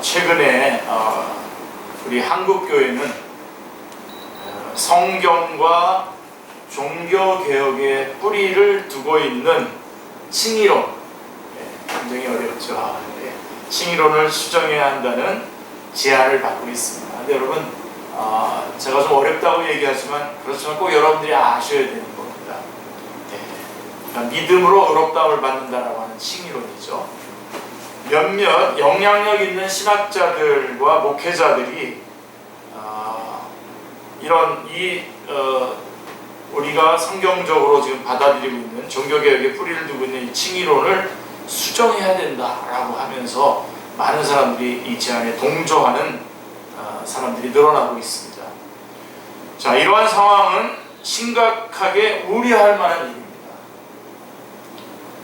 최근에 우리 한국교회는 성경과 종교개혁의 뿌리를 두고 있는 칭의론, 굉장히 어렵죠. 칭의론을 수정해야 한다는 제안을 받고 있습니다. 근데 여러분, 제가 좀 어렵다고 얘기하지만 그렇지만 꼭 여러분들이 아셔야 되는 겁니다. 그러니까 믿음으로 의롭다움을 받는다라고 하는 칭의론이죠. 몇몇 영향력 있는 신학자들과 목회자들이 우리가 성경적으로 지금 받아들이고 있는 종교개혁의 뿌리를 두고 있는 이 칭의론을 수정해야 된다라고 하면서 많은 사람들이 이 제안에 동조하는 사람들이 늘어나고 있습니다. 자, 이러한 상황은 심각하게 우려할 만한 일입니다.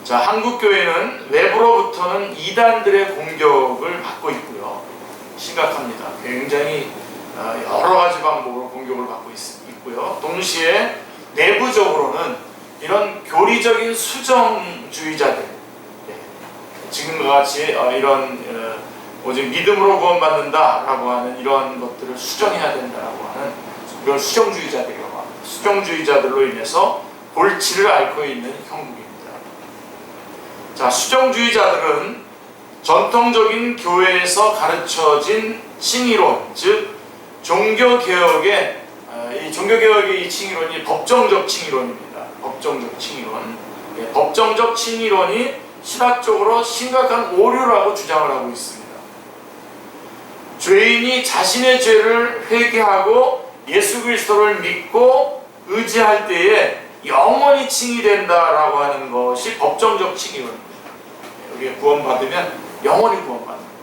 자, 한국교회는 외부로부터는 이단들의 공격을 받고 있고요. 심각합니다. 굉장히 여러 가지 방법으로 공격을 받고 있고요. 동시에 내부적으로는 이런 교리적인 수정주의자들, 지금과 같이 오직 믿음으로 구원받는다라고 하는 이런 것들을 수정해야 된다라고 하는 이런 수정주의자들이라고 합니다. 수정주의자들로 인해서 골치를 앓고 있는 형국입니다. 자, 수정주의자들은 전통적인 교회에서 가르쳐진 칭의론, 즉 종교개혁의 이 칭의론이 법정적 칭의론입니다. 법정적 칭의론. 법정적 칭의론이 신학적으로 심각한 오류라고 주장을 하고 있습니다. 죄인이 자신의 죄를 회개하고 예수 그리스도를 믿고 의지할 때에 영원히 칭의된다라고 하는 것이 법정적 칭의론입니다. 우리가 구원받으면 영원히 구원받는 거예요.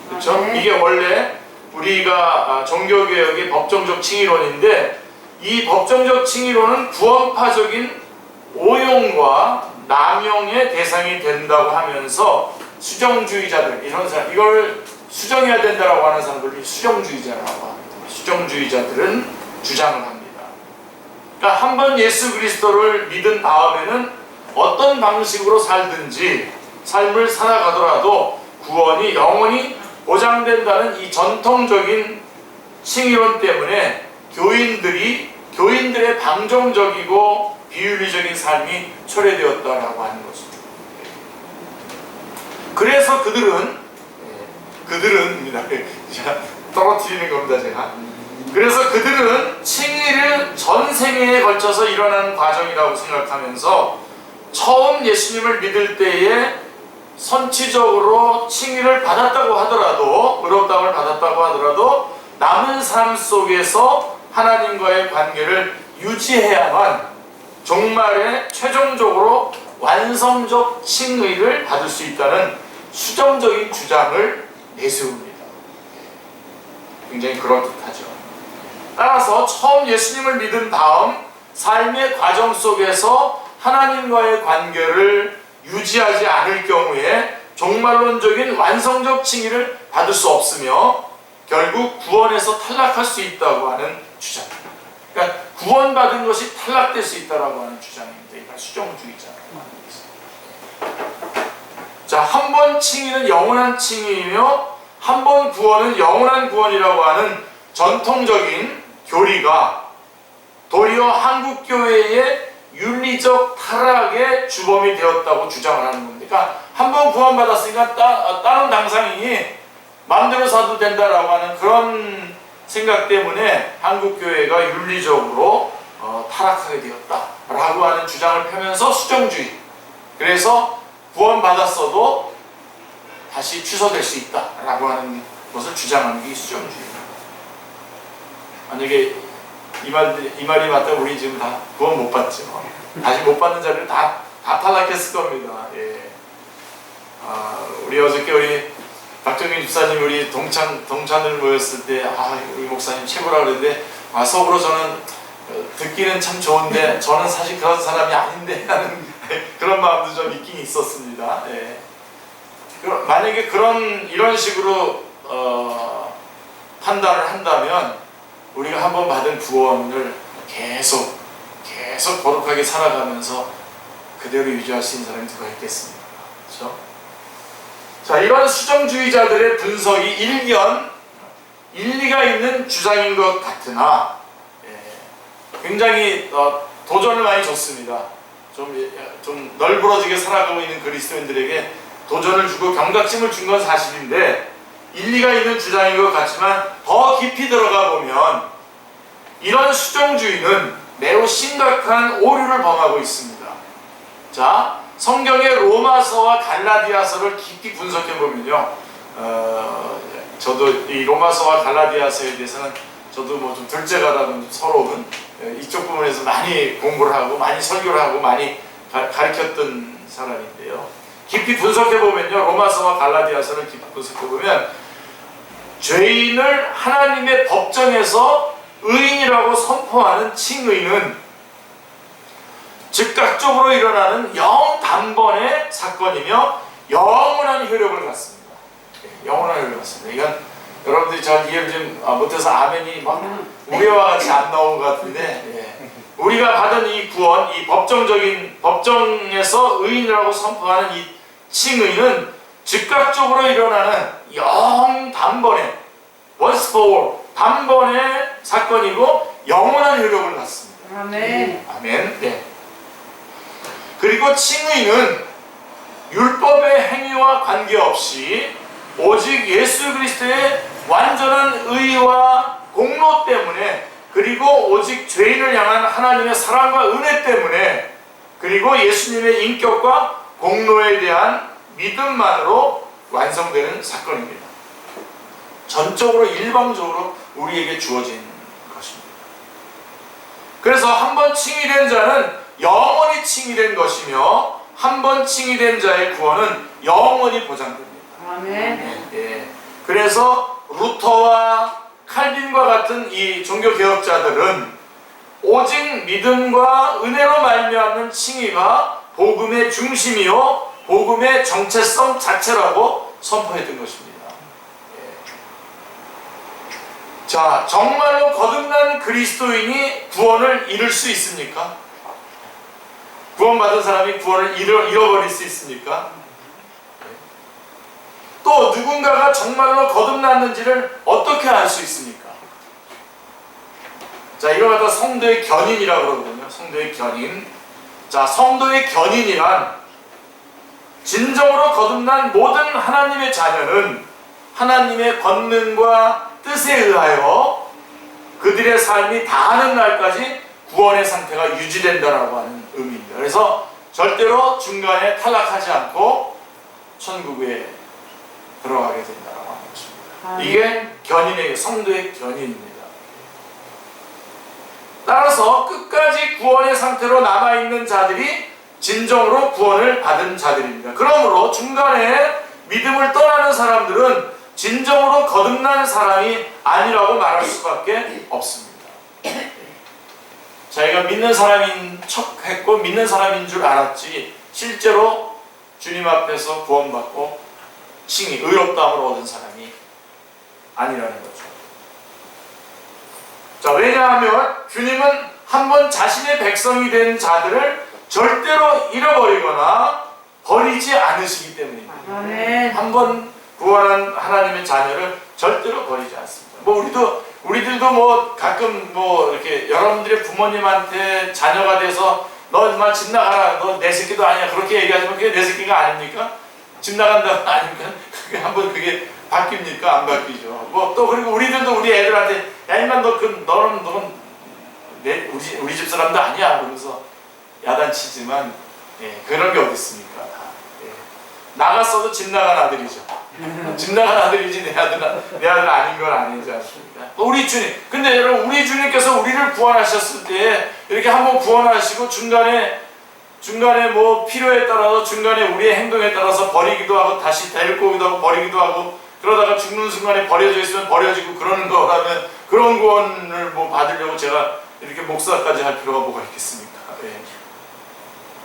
그렇죠? 이게 원래 우리가 종교개혁의 법정적 칭의론인데, 이 법정적 칭의론은 구원파적인 오용과 남용의 대상이 된다고 하면서 수정주의자들, 이런 사람, 이걸 수정해야 된다고 하는 사람들이 수정주의자라고 합니다. 수정주의자들은 주장을 합니다. 그러니까 한번 예수 그리스도를 믿은 다음에는 어떤 방식으로 살든지 삶을 살아가더라도 구원이 영원히 보장된다는 이 전통적인 칭의론 때문에 교인들의 방종적이고 비윤리적인 삶이 초래되었다라고 하는 것입니다. 그래서 그들은입니다. 떨어뜨리는 겁니다, 제가. 그래서 그들은 칭의를 전 생애에 걸쳐서 일어난 과정이라고 생각하면서 처음 예수님을 믿을 때에 선취적으로 칭의를 받았다고 하더라도, 의롭다움을 받았다고 하더라도 남은 삶 속에서 하나님과의 관계를 유지해야만 종말에 최종적으로 완성적 칭의를 받을 수 있다는 수정적인 주장을 내세웁니다. 굉장히 그럴듯하죠. 따라서 처음 예수님을 믿은 다음 삶의 과정 속에서 하나님과의 관계를 유지하지 않을 경우에 종말론적인 완성적 칭의를 받을 수 없으며 결국 구원에서 탈락할 수 있다고 하는 주장입니다. 그러니까 구원받은 것이 탈락될 수 있다고 하는 주장입니다. 이건 수정주의자라고 하는 것입니다. 자, 한 번 칭의는 영원한 칭의이며 한 번 구원은 영원한 구원이라고 하는 전통적인 교리가 도리어 한국교회의 윤리적 타락의 주범이 되었다고 주장을 하는 겁니다. 그러니까 한 번 구원받았으니까 다른 당상인이 마음대로 사도 된다라고 하는 그런 생각 때문에 한국교회가 윤리적으로 타락하게 되었다라고 하는 주장을 펴면서 수정주의, 그래서 구원받았어도 다시 취소될 수 있다라고 하는 것을 주장하는 게 수정주의입니다. 만약에 이 말이 맞다면 우리 지금 다 구원 못 받죠. 다시 못 받는 자리를 다 탈락했을 겁니다. 예. 우리 어저께 우리 박정민 집사님 우리 동찬을 모였을 때 우리 목사님 최고라 그랬는데 속으로 저는 듣기는 참 좋은데 저는 사실 그런 사람이 아닌데 하는 그런 마음도 좀 있긴 있었습니다. 예. 만약에 이런 식으로 판단을 한다면 우리가 한번 받은 구원을 계속 거룩하게 살아가면서 그대로 유지할 수 있는 사람이 누가 있겠습니까? 그렇죠? 자, 이런 수정주의자들의 분석이 일리가 있는 주장인 것 같으나 굉장히 도전을 많이 줬습니다. 좀 널브러지게 살아가고 있는 그리스도인들에게 도전을 주고 경각심을 준 건 사실인데 일리가 있는 주장인 것 같지만 더 깊이 들어가 보면 이런 수정주의는 매우 심각한 오류를 범하고 있습니다. 자, 성경의 로마서와 갈라디아서를 깊이 분석해 보면요, 저도 이 로마서와 갈라디아서에 대해서는 저도 뭐 좀 둘째가라는 서러운 이쪽 부분에서 많이 공부를 하고 많이 설교를 하고 많이 가르쳤던 사람인데요. 깊이 분석해 보면요, 로마서와 갈라디아서를 깊이 분석해 보면 죄인을 하나님의 법정에서 의인이라고 선포하는 칭의는 즉각적으로 일어나는 영단번의 사건이며 영원한 효력을 갖습니다. 영원한 효력을 갖습니다. 이건 여러분들이 전 이해를 좀 못해서 아멘이 막 우리와 같이 안 나온 것 같은데, 우리가 받은 이 구원, 이 법정에서 의인이라고 선포하는 이 칭의는 즉각적으로 일어나는 영단번의 once for all, 단번의 사건이고 영원한 효력을 갖습니다. 아멘. 아멘. 네. 그리고 칭의는 율법의 행위와 관계없이 오직 예수 그리스도의 완전한 의와 공로 때문에, 그리고 오직 죄인을 향한 하나님의 사랑과 은혜 때문에, 그리고 예수님의 인격과 공로에 대한 믿음만으로 완성되는 사건입니다. 전적으로 일방적으로 우리에게 주어진 것입니다. 그래서 한 번 칭의된 자는 영원히 칭의된 것이며 한 번 칭의된 자의 구원은 영원히 보장됩니다. 아멘. 예. 그래서 루터와 칼빈과 같은 이 종교개혁자들은 오직 믿음과 은혜로 말미암는 칭의가 복음의 중심이요 복음의 정체성 자체라고 선포했던 것입니다. 자, 정말로 거듭난 그리스도인이 구원을 잃을 수 있습니까? 구원받은 사람이 구원을 잃어버릴 수 있습니까? 또 누군가가 정말로 거듭났는지를 어떻게 알 수 있습니까? 자, 이걸 갖다 성도의 견인이라고 그러거든요. 성도의 견인. 자, 성도의 견인이란 진정으로 거듭난 모든 하나님의 자녀는 하나님의 권능과 뜻에 의하여 그들의 삶이 다하는 날까지 구원의 상태가 유지된다라고 하는 의미입니다. 그래서 절대로 중간에 탈락하지 않고 천국에 들어가게 된다라고 하는 것입니다. 이게 견인의, 성도의 견인입니다. 따라서 끝까지 구원의 상태로 남아있는 자들이 진정으로 구원을 받은 자들입니다. 그러므로 중간에 믿음을 떠나는 사람들은 진정으로 거듭난 사람이 아니라고 말할 수밖에 없습니다. 자기가 믿는 사람인 척했고 믿는 사람인 줄 알았지 실제로 주님 앞에서 구원받고 칭의, 의롭다함을 얻은 사람이 아니라는 거죠. 자, 왜냐하면 주님은 한번 자신의 백성이 된 자들을 절대로 잃어버리거나 버리지 않으시기 때문입니다. 한번 구원한 하나님의 자녀를 절대로 버리지 않습니다. 뭐 우리들도 뭐 가끔 뭐 이렇게 여러분들의 부모님한테 자녀가 돼서 너 인마 집 나가라, 너 내 새끼도 아니야 그렇게 얘기하지만 그게 내 새끼가 아닙니까? 집 나간다 아닙니까? 그게 한번 그게 바뀝니까? 안 바뀌죠. 뭐 또 그리고 우리들도 우리 애들한테 야 인마 너는 우리 집 사람도 아니야 그러면서 야단치지만 그런 게 어디 있습니까? 다. 나갔어도 집 나간 아들이죠. 집 나간 아들이지 내 아들 아닌 건 아니지 않습니까? 우리 주님, 근데 여러분 우리 주님께서 우리를 구원하셨을 때 이렇게 한번 구원하시고 중간에 뭐 필요에 따라서 중간에 우리의 행동에 따라서 버리기도 하고 다시 데리고 오기도 하고 버리기도 하고 그러다가 죽는 순간에 버려져 있으면 버려지고 그러는 거라면 그런 구원을 뭐 받으려고 제가 이렇게 목사까지 할 필요가 뭐가 있겠습니까?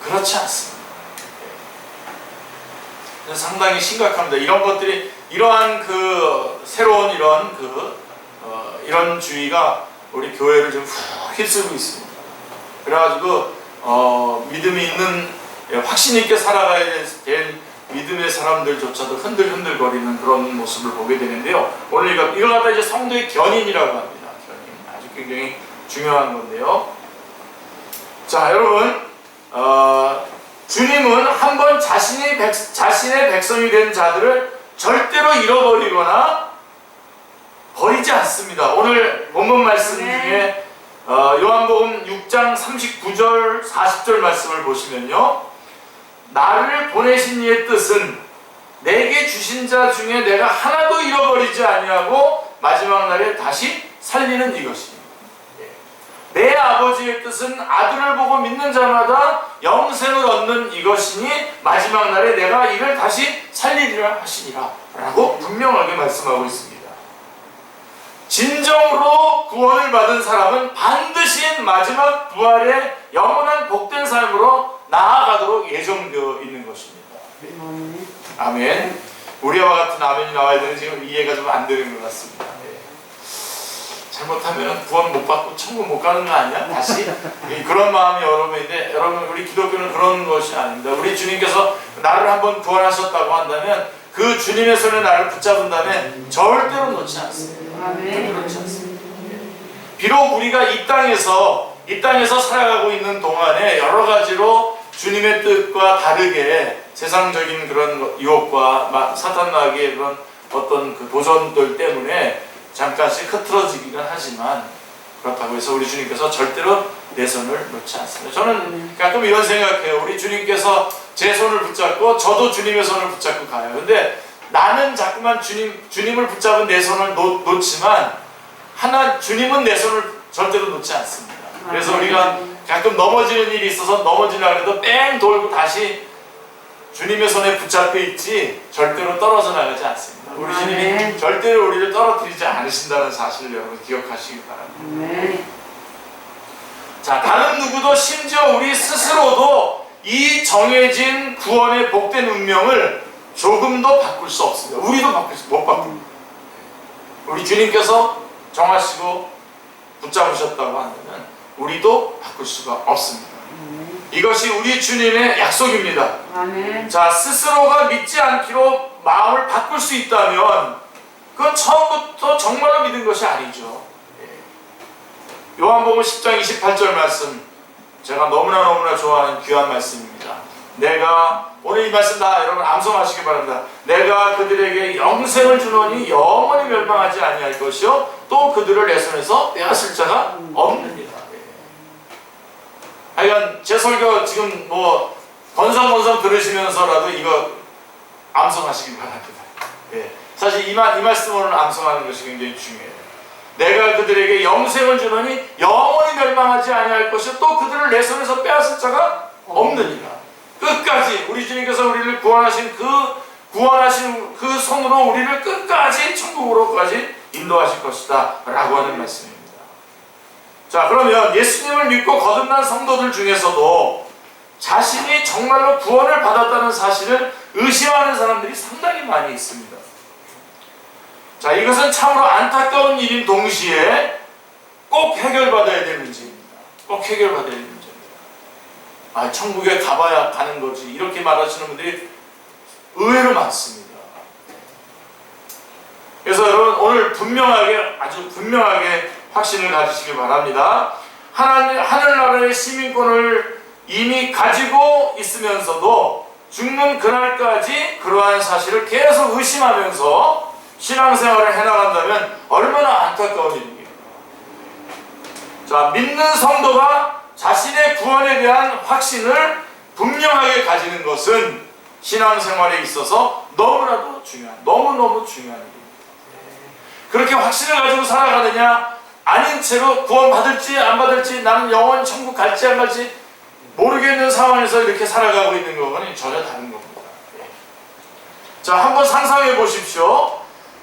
그렇지 않습니다. 상당히 심각합니다. 이런 것들이 이러한 그 새로운 이런 주의가 우리 교회를 좀 휩쓸고 있습니다. 그래가지고 믿음이 있는 확신 있게 살아가야 될 믿음의 사람들조차도 흔들흔들거리는 그런 모습을 보게 되는데요. 오늘 이걸 갖다 이제 성도의 견인이라고 합니다. 견인. 아주 굉장히 중요한 건데요. 자, 여러분, 주님은 한번 자신의 백성이 된 자들을 절대로 잃어버리거나 버리지 않습니다. 오늘 본문 말씀 중에 요한복음 6장 39절 40절 말씀을 보시면요, 나를 보내신 이의 뜻은 내게 주신 자 중에 내가 하나도 잃어버리지 아니하고 마지막 날에 다시 살리는 이것입니다. 내 아버지의 뜻은 아들을 보고 믿는 자마다 영생을 얻는 이것이니 마지막 날에 내가 이를 다시 살리리라 하시니라 라고 분명하게 말씀하고 있습니다. 진정으로 구원을 받은 사람은 반드시 마지막 부활의 영원한 복된 삶으로 나아가도록 예정되어 있는 것입니다. 아멘. 우리와 같은 아멘이 나와야 되는 지금 이해가 좀 안 되는 것 같습니다. 잘못하면 구원 못 받고 천국 못 가는 거 아니야? 다시? 그런 마음이 여러분인데, 여러분, 우리 기독교는 그런 것이 아닙니다. 우리 주님께서 나를 한번 구원하셨다고 한다면 그 주님의 손에 나를 붙잡은 다음에 절대로 놓지 않습니다. 절대로 놓지 않습니다. 비록 우리가 이 땅에서 살아가고 있는 동안에 여러 가지로 주님의 뜻과 다르게 세상적인 그런 유혹과 사탄 마귀의 그런 어떤 그 도전들 때문에 잠깐씩 흐트러지기는 하지만, 그렇다고 해서 우리 주님께서 절대로 내 손을 놓지 않습니다. 저는 가끔 이런 생각해요. 우리 주님께서 제 손을 붙잡고 저도 주님의 손을 붙잡고 가요. 근데 나는 자꾸만 주님을 붙잡은 내 손을 놓지만 주님은 내 손을 절대로 놓지 않습니다. 그래서 우리가 가끔 넘어지는 일이 있어서 넘어지려고 해도 뺑 돌고 다시 주님의 손에 붙잡혀 있지 절대로 떨어져 나가지 않습니다. 우리 주님이 절대로 우리를 떨어뜨리지 않으신다는 사실을 여러분 기억하시기 바랍니다. 자, 다른 누구도 심지어 우리 스스로도 이 정해진 구원의 복된 운명을 조금도 바꿀 수 없습니다. 우리도 못 바꿉니다. 우리 주님께서 정하시고 붙잡으셨다고 한다면 우리도 바꿀 수가 없습니다. 이것이 우리 주님의 약속입니다. 자, 스스로가 믿지 않기로 마음을 바꿀 수 있다면 그건 처음부터 정말로 믿은 것이 아니죠. 요한복음 10장 28절 말씀, 제가 너무나 좋아하는 귀한 말씀입니다. 오늘 이 말씀 다 여러분 암송하시기 바랍니다. 내가 그들에게 영생을 주노니 영원히 멸망하지 아니할 것이요 또 그들을 내 손에서 빼앗을 자가 없느니라. 하여간 제 설교 지금 뭐 건성건성 들으시면서라도 이거 암송하시기 바랍니다. 사실 이 말씀 오늘 암송하는 것이 굉장히 중요해요. 내가 그들에게 영생을 주노니 영원히 멸망하지 아니할 것이요 또 그들을 내 손에서 빼앗을 자가 없느니라. 끝까지 우리 주님께서 우리를 구원하신 그 손으로 우리를 끝까지 천국으로까지 인도하실 것이다 라고 하는 말씀입니다. 자, 그러면 예수님을 믿고 거듭난 성도들 중에서도 자신이 정말로 구원을 받았다는 사실을 의심하는 사람들이 상당히 많이 있습니다. 자, 이것은 참으로 안타까운 일인 동시에 꼭 해결받아야 될 문제입니다. 꼭 해결받아야 될 문제입니다. 천국에 가봐야 가는 거지, 이렇게 말하시는 분들이 의외로 많습니다. 그래서 여러분 오늘 아주 분명하게 확신을 가지시길 바랍니다. 하늘나라의 시민권을 이미 가지고 있으면서도 죽는 그날까지 그러한 사실을 계속 의심하면서 신앙생활을 해나간다면 얼마나 안타까운 일입니까? 자, 믿는 성도가 자신의 구원에 대한 확신을 분명하게 가지는 것은 신앙생활에 있어서 너무나도 너무너무 중요한 일입니다. 그렇게 확신을 가지고 살아가느냐, 아닌 채로 구원 받을지 안 받을지, 나는 영원 천국 갈지 안 갈지 모르겠는 상황에서 이렇게 살아가고 있는 것과는 전혀 다른 겁니다. 자, 한번 상상해 보십시오.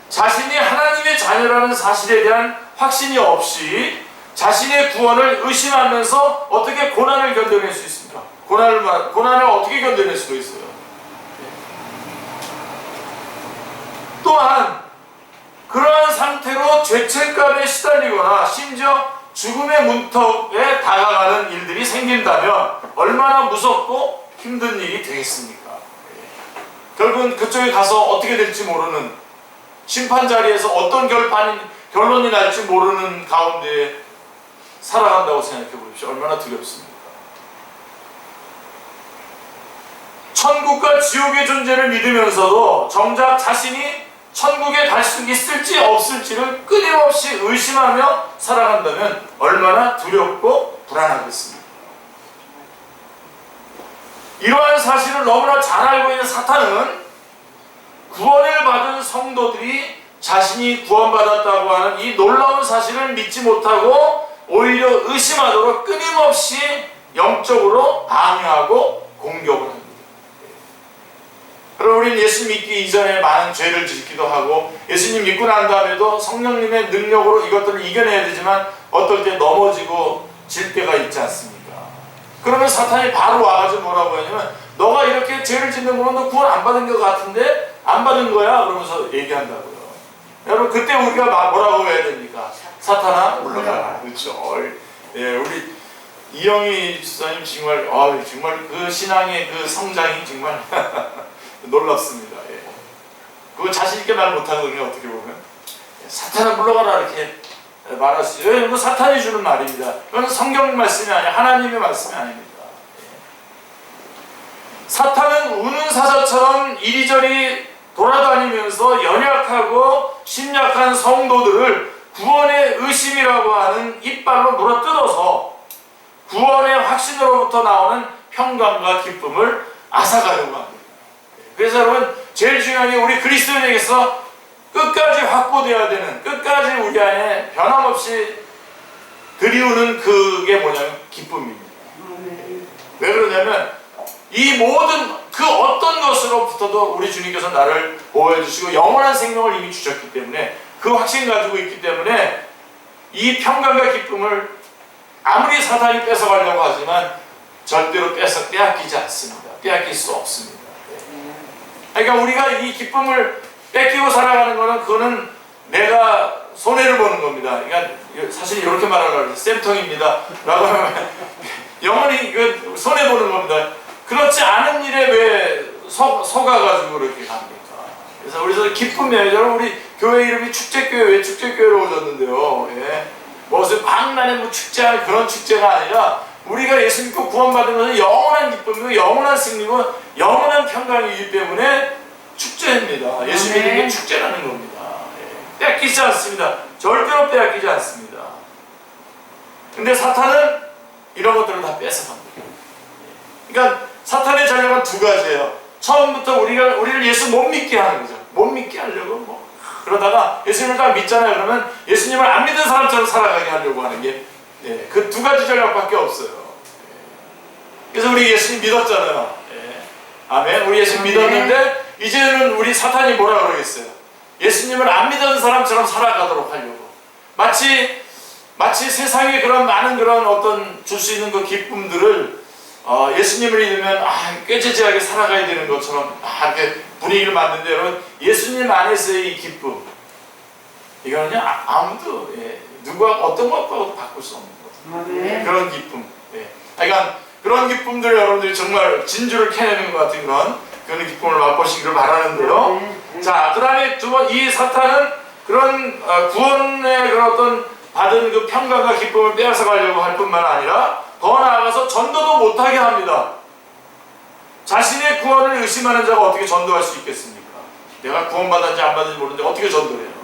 자신이 하나님의 자녀라는 사실에 대한 확신이 없이 자신의 구원을 의심하면서 어떻게 고난을 견뎌낼 수 있습니까? 고난을 어떻게 견뎌낼 수가 있어요? 또한 그러한 상태로 죄책감에 시달리거나 심지어 죽음의 문턱에 다가가는 일들이 생긴다면 얼마나 무섭고 힘든 일이 되겠습니까? 결국은 그쪽에 가서 어떻게 될지 모르는, 심판 자리에서 어떤 결론이 날지 모르는 가운데 살아간다고 생각해 보십시오. 얼마나 두렵습니까? 천국과 지옥의 존재를 믿으면서도 정작 자신이 천국에 갈 수 있을지 없을지를 끊임없이 의심하며 살아간다면 얼마나 두렵고 불안하겠습니까? 이러한 사실을 너무나 잘 알고 있는 사탄은 구원을 받은 성도들이 자신이 구원받았다고 하는 이 놀라운 사실을 믿지 못하고 오히려 의심하도록 끊임없이 영적으로 방해하고 공격을 합니다. 그럼 우리는 예수 믿기 이전에 많은 죄를 짓기도 하고 예수님 믿고 난 다음에도 성령님의 능력으로 이것들을 이겨내야 되지만 어떨 때 넘어지고 질 때가 있지 않습니까? 그러면 사탄이 바로 와가지고 뭐라고 하냐면 너가 이렇게 죄를 짓는 거면 너 구원 안 받은 것 같은데 안 받은 거야? 그러면서 얘기한다고요. 여러분 그때 우리가 뭐라고 해야 됩니까? 사탄아 물러가라. 그렇죠. 예, 우리 이영희 집사님 정말 그 신앙의 그 성장이 정말 놀랍습니다. 예. 그거 자신 있게 말 못하거든요. 어떻게 보면 사탄아 물러가라 이렇게 말할 수 있어요. 이건 사탄이 주는 말입니다. 이건 성경 말씀이 아니라 하나님의 말씀이 아닙니다. 사탄은 우는 사자처럼 이리저리 돌아다니면서 연약하고 심약한 성도들을 구원의 의심이라고 하는 이빨로 물어뜯어서 구원의 확신으로부터 나오는 평강과 기쁨을 앗아가려고 합니다. 그래서 여러분 제일 중요한 게 우리 그리스도인에게서 끝까지 확보되어야 되는, 끝까지 우리 안에 변함없이 그리우는 그게 뭐냐면 기쁨입니다. 왜 그러냐면 이 모든 그 어떤 것으로부터도 우리 주님께서 나를 보호해 주시고 영원한 생명을 이미 주셨기 때문에 그 확신 가지고 있기 때문에 이 평강과 기쁨을 아무리 사탄이 뺏어가려고 하지만 절대로 빼앗기지 않습니다. 빼앗길 수 없습니다. 그러니까 우리가 이 기쁨을 뺏기고 살아가는 것은 그거는 내가 손해를 보는 겁니다. 그러니까 사실 이렇게 말하려고 쌤통입니다. 라고 하면 영원히 손해 보는 겁니다. 그렇지 않은 일에 왜 속아가지고 그렇게 갑니까? 그래서 우리 기쁨이에요. 여러분 우리 교회 이름이 축제교회, 왜 축제교회로 오셨는데요? 예. 무슨 박난의 뭐 축제할 그런 축제가 아니라 우리가 예수 믿고 구원받은 것은 영원한 기쁨이고 영원한 승리고 영원한 평강이기 때문에 축제입니다. 예수 믿는 게 축제라는 겁니다. 예. 뺏기지 않습니다. 절대로 빼앗기지 않습니다. 근데 사탄은 이런 것들을 다 뺏어갑니다. 그러니까 사탄의 전략은 두 가지예요. 처음부터 우리를 예수 못 믿게 하는 거죠. 못 믿게 하려고 그러다가 예수님을 다 믿잖아요. 그러면 예수님을 안 믿는 사람처럼 살아가게 하려고 하는 게 그 두 가지 전략밖에 없어요. 그래서 우리 예수님 믿었잖아요. 아멘. 우리 예수님 믿었는데 이제는 우리 사탄이 뭐라 그러겠어요? 예수님을 안 믿는 사람처럼 살아가도록 하려고. 마치 세상에 그런 많은 그런 어떤 줄 수 있는 그 기쁨들을 예수님을 믿으면 꾀죄죄하게 살아가야 되는 것처럼 이렇게 분위기를 만드는데 여러분 예수님 안에서의 이 기쁨 이거는요 아무도 누가 어떤 것과도 바꿀 수 없는 거죠. 그런 기쁨. 그러니까 그런 기쁨들 여러분들이 정말 진주를 캐내는 것 같은 그런 기쁨을 맛보시기를 바라는데요. 자, 그 다음에 이 사탄은 그런 구원의 그런 어떤 받은 그 평강과 기쁨을 빼앗아 가려고 할 뿐만 아니라 더 나아가서 전도도 못하게 합니다. 자신의 구원을 의심하는 자가 어떻게 전도할 수 있겠습니까? 내가 구원받았는지 안 받았는지 모르는데 어떻게 전도해요?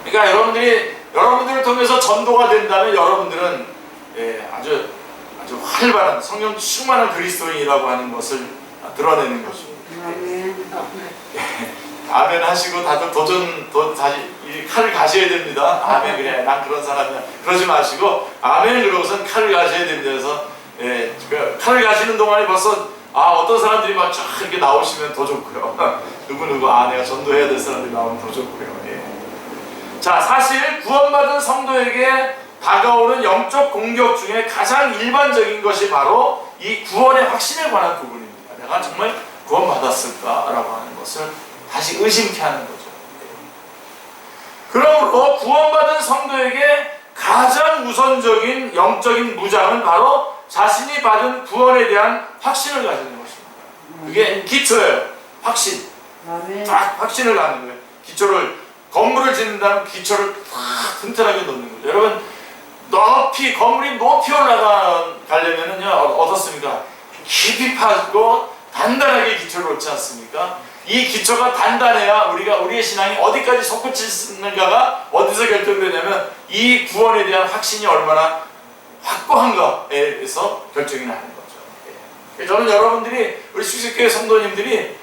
그러니까 여러분들을 통해서 전도가 된다면 여러분들은 아주 활발한 성령 충만한 그리스도인이라고 하는 것을 드러내는 것입니다. 아멘 하시고 다들 다시 이 칼을 가셔야 됩니다. 아멘. 그래 난 그런 사람이야 그러지 마시고 아멘 그러고선 칼을 가셔야 됩니다. 그래서 칼을 가시는 동안에 벌써 어떤 사람들이 막 쫙 이렇게 나오시면 더 좋고요. 누구 내가 전도해야 될 사람들이 나오면 더 좋고요. 자, 사실 구원받은 성도에게 다가오는 영적 공격 중에 가장 일반적인 것이 바로 이 구원의 확신에 관한 부분입니다. 내가 정말 구원받았을까라고 하는 것을 다시 의심케 하는 거죠. 그러므로 구원받은 성도에게 가장 우선적인 영적인 무장은 바로 자신이 받은 구원에 대한 확신을 가지는 것입니다. 그게 기초예요. 확신. 딱 확신을 갖는 거예요. 기초를, 건물을 짓는다면 기초를 딱 튼튼하게 놓는 거죠. 여러분, 건물이 높이 올라가려면은요, 어떻습니까? 깊이 파고 단단하게 기초를 놓지 않습니까? 이 기초가 단단해야 우리의 신앙이 어디까지 솟구치는가가 어디서 결정되냐면 이 구원에 대한 확신이 얼마나 확고한가에서 결정이 나는 거죠. 저는 여러분들이, 우리 축제교회 성도님들이,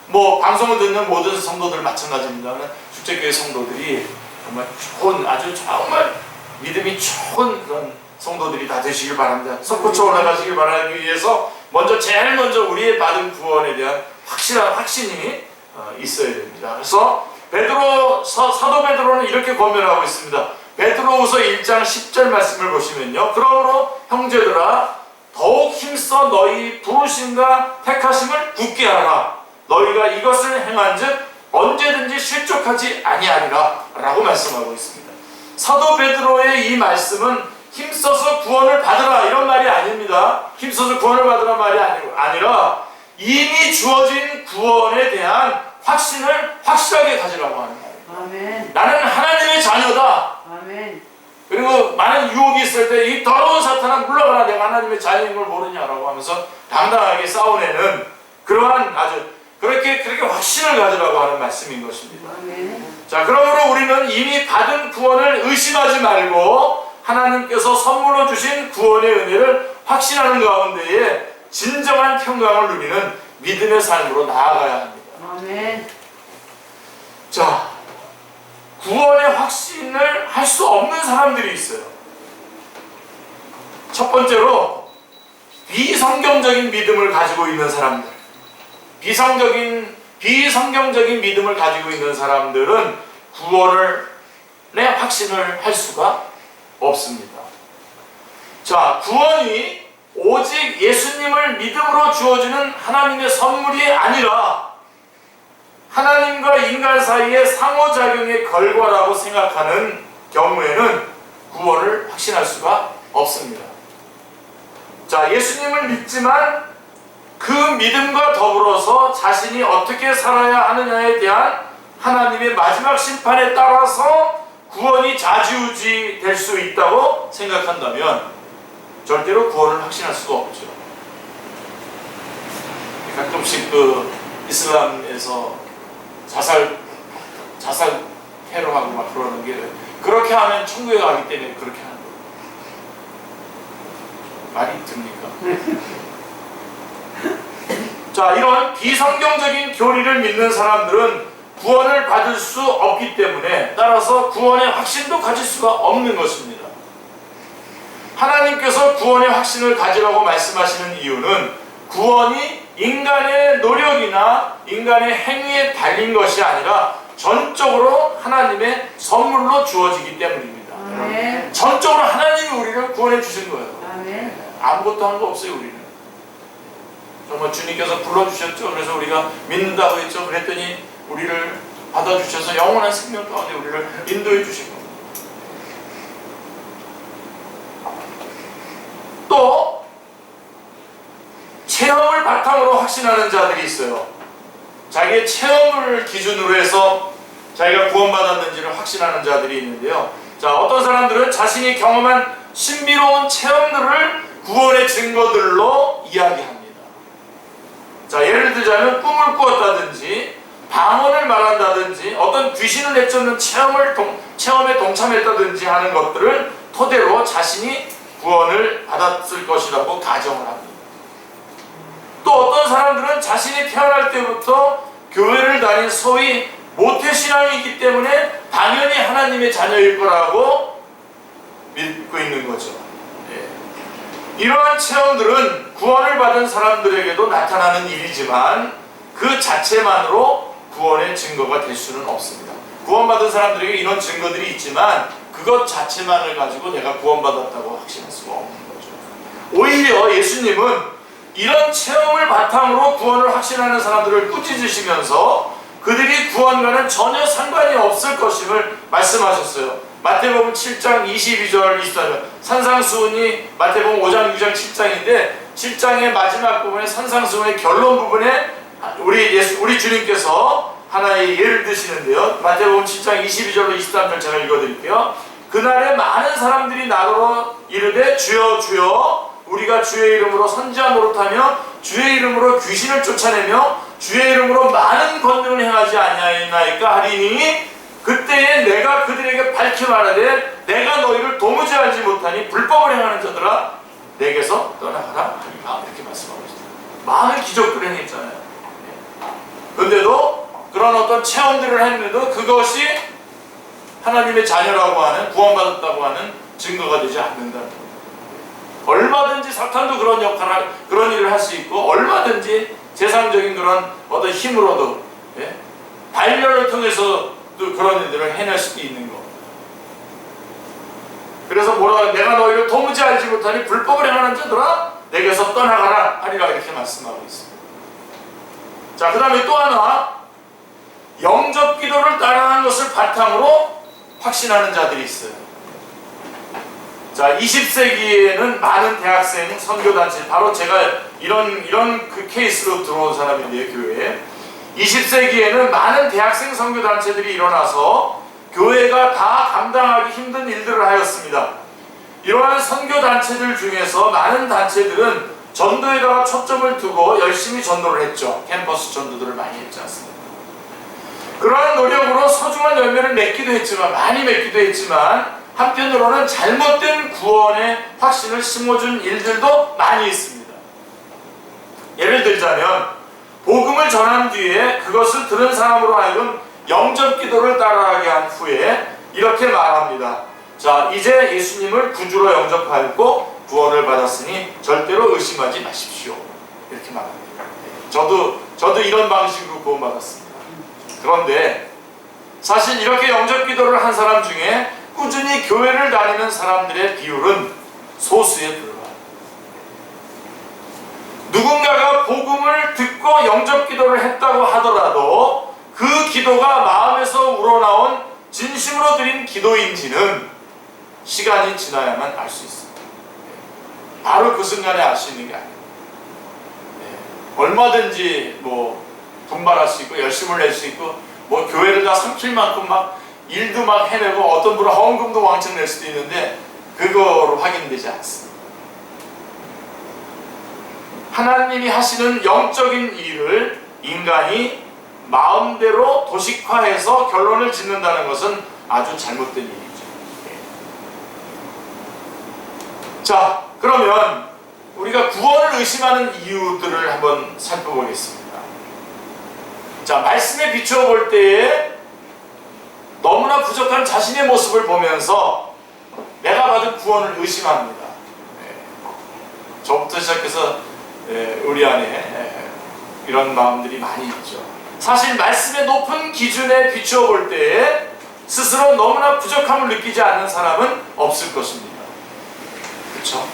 뭐 방송을 듣는 모든 성도들 마찬가지입니다만, 축제교회 성도들이 정말 좋은, 아주 정말 믿음이 좋은 그런 성도들이 다 되시길 바랍니다. 솟구쳐 올라가시길 바라기 위해서 제일 먼저 우리의 받은 구원에 대한 확실한 확신이 있어야 됩니다. 그래서 사도 베드로는 이렇게 권면하고 있습니다. 베드로후서 1장 10절 말씀을 보시면요, 그러므로 형제들아 더욱 힘써 너희 부르심과 택하심을 굳게 하라. 너희가 이것을 행한즉 언제든지 실족하지 아니하리라 라고 말씀하고 있습니다. 사도 베드로의 이 말씀은 힘써서 구원을 받으라 이런 말이 아닙니다. 힘써서 구원을 받으라 말이 아니라 이미 주어진 구원에 대한 확신을 확실하게 가지라고 하는 거예요. 아멘. 나는 하나님의 자녀다. 아멘. 그리고 많은 유혹이 있을 때 이 더러운 사탄아 물러가라, 내가 하나님의 자녀인 걸 모르냐라고 하면서 당당하게 싸워내는 그러한 그렇게 확신을 가지라고 하는 말씀인 것입니다. 아멘. 자, 그러므로 우리는 이미 받은 구원을 의심하지 말고 하나님께서 선물로 주신 구원의 은혜를 확신하는 가운데에 진정한 평강을 누리는 믿음의 삶으로 나아가야 합니다. 아멘. 자, 구원의 확신을 할 수 없는 사람들이 있어요. 첫 번째로 비성경적인 믿음을 가지고 있는 사람들. 비성경적인 믿음을 가지고 있는 사람들은 구원의 확신을 할 수가 없습니다. 자, 구원이 오직 예수님을 믿음으로 주어지는 하나님의 선물이 아니라 하나님과 인간 사이의 상호작용의 결과라고 생각하는 경우에는 구원을 확신할 수가 없습니다. 자, 예수님을 믿지만 그 믿음과 더불어서 자신이 어떻게 살아야 하느냐에 대한 하나님의 마지막 심판에 따라서 구원이 좌지우지 될 수 있다고 생각한다면 절대로 구원을 확신할 수가 없죠. 가끔씩 이슬람에서 자살 테러하고 막 그러는 게 그렇게 하면 천국에 가기 때문에 그렇게 하는 거예요. 말이 듭니까? 자, 이런 비성경적인 교리를 믿는 사람들은 구원을 받을 수 없기 때문에 따라서 구원의 확신도 가질 수가 없는 것입니다. 하나님께서 구원의 확신을 가지라고 말씀하시는 이유는 구원이 인간의 노력이나 인간의 행위에 달린 것이 아니라 전적으로 하나님의 선물로 주어지기 때문입니다. 아멘. 전적으로 하나님이 우리를 구원해 주신 거예요. 아멘. 아무것도 한 거 없어요. 우리는 정말 주님께서 불러주셨죠. 그래서 우리가 믿는다고 했죠. 그랬더니 우리를 받아주셔서 영원한 생명 가운데 우리를 인도해 주신 겁니다. 또 체험을 바탕으로 확신하는 자들이 있어요. 자기의 체험을 기준으로 해서 자기가 구원받았는지를 확신하는 자들이 있는데요. 자, 어떤 사람들은 자신이 경험한 신비로운 체험들을 구원의 증거들로 이야기합니다. 자, 예를 들자면 꿈을 꾸었다든지 방언을 말한다든지 어떤 귀신을 내쫓는 체험에 동참했다든지 하는 것들을 토대로 자신이 구원을 받았을 것이라고 가정을 합니다. 또 어떤 사람들은 자신이 태어날 때부터 교회를 다닌 소위 모태신앙이기 때문에 당연히 하나님의 자녀일 거라고 믿고 있는 거죠. 이러한 체험들은 구원을 받은 사람들에게도 나타나는 일이지만 그 자체만으로 구원의 증거가 될 수는 없습니다. 구원받은 사람들에게 이런 증거들이 있지만 그것 자체만을 가지고 내가 구원받았다고 확신할 수가 없는 거죠. 오히려 예수님은 이런 체험을 바탕으로 구원을 확신하는 사람들을 꾸짖으시면서 그들이 구원과는 전혀 상관이 없을 것임을 말씀하셨어요. 마태복음 7장 22절 24절 산상수훈이 마태복음 5장 6장 7장인데 7장의 마지막 부분에 산상수훈의 결론 부분에 우리 주님께서 하나의 예를 드시는데요. 마태복음 7장 22절로 23절 제가 읽어드릴게요. 그날에 많은 사람들이 나더러 이르되 주여 주여 우리가 주의 이름으로 선지자 노릇하며 주의 이름으로 귀신을 쫓아내며 주의 이름으로 많은 권능을 행하지 아니하였나이까 하리니 그때에 내가 그들에게 밝히 말하되 내가 너희를 도무지 알지 못하니 불법을 행하는 자들아 내게서 떠나가라 하리라 이렇게 말씀하고 있습니다. 많은 기적들을 행했잖아요. 그런데도 그런 어떤 체험들을 했는데도 그것이 하나님의 자녀라고 하는 구원받았다고 하는 증거가 되지 않는다는 거예요. 얼마든지 사탄도 그런 일을 할 수 있고 얼마든지 세상적인 그런 어떤 힘으로도 발열을 통해서도 그런 일들을 해낼 수도 있는 거. 그래서 뭐라 내가 너희를 도무지 알지 못하니 불법을 행하는 자들아 내게서 떠나가라 하리라 이렇게 말씀하고 있습니다. 자, 그 다음에 또 하나 영접 기도를 따라하는 것을 바탕으로 확신하는 자들이 있어요. 자, 20세기에는 많은 대학생 선교단체, 바로 제가 이런 그 케이스로 들어온 사람인데요, 교회에. 20세기에는 많은 대학생 선교단체들이 일어나서 교회가 다 감당하기 힘든 일들을 하였습니다. 이러한 선교단체들 중에서 많은 단체들은 전도에다가 초점을 두고 열심히 전도를 했죠. 캠퍼스 전도들을 많이 했지 않습니까? 그러한 노력으로 소중한 열매를 맺기도 했지만, 많이 맺기도 했지만 한편으로는 잘못된 구원의 확신을 심어준 일들도 많이 있습니다. 예를 들자면 복음을 전한 뒤에 그것을 들은 사람으로 하여금 영접 기도를 따라하게 한 후에 이렇게 말합니다. 자, 이제 예수님을 구주로 영접하였고 구원을 받았으니 절대로 의심하지 마십시오. 이렇게 말합니다. 저도 이런 방식으로 구원받았습니다. 그런데 사실 이렇게 영접 기도를 한 사람 중에 꾸준히 교회를 다니는 사람들의 비율은 소수에 불과합니다. 누군가가 복음을 듣고 영접 기도를 했다고 하더라도 그 기도가 마음에서 우러나온 진심으로 드린 기도인지는 시간이 지나야만 알 수 있습니다. 바로 그 순간에 알 수 있는 게 아니에요. 얼마든지 뭐 분발할 수 있고 열심을 낼 수 있고 뭐 교회를 다 삼킬 만큼 막 일도 막 해내고 어떤 분은 헌금도 왕창 낼 수도 있는데 그거로 확인되지 않습니다. 하나님이 하시는 영적인 일을 인간이 마음대로 도식화해서 결론을 짓는다는 것은 아주 잘못된 일이죠. 자, 그러면 우리가 구원을 의심하는 이유들을 한번 살펴보겠습니다. 자, 말씀에 비추어 볼 때에 너무나 부족한 자신의 모습을 보면서 내가 받은 구원을 의심합니다. 저부터 시작해서 우리 안에 이런 마음들이 많이 있죠. 사실 말씀의 높은 기준에 비추어 볼 때에 스스로 너무나 부족함을 느끼지 않는 사람은 없을 것입니다. 그렇죠?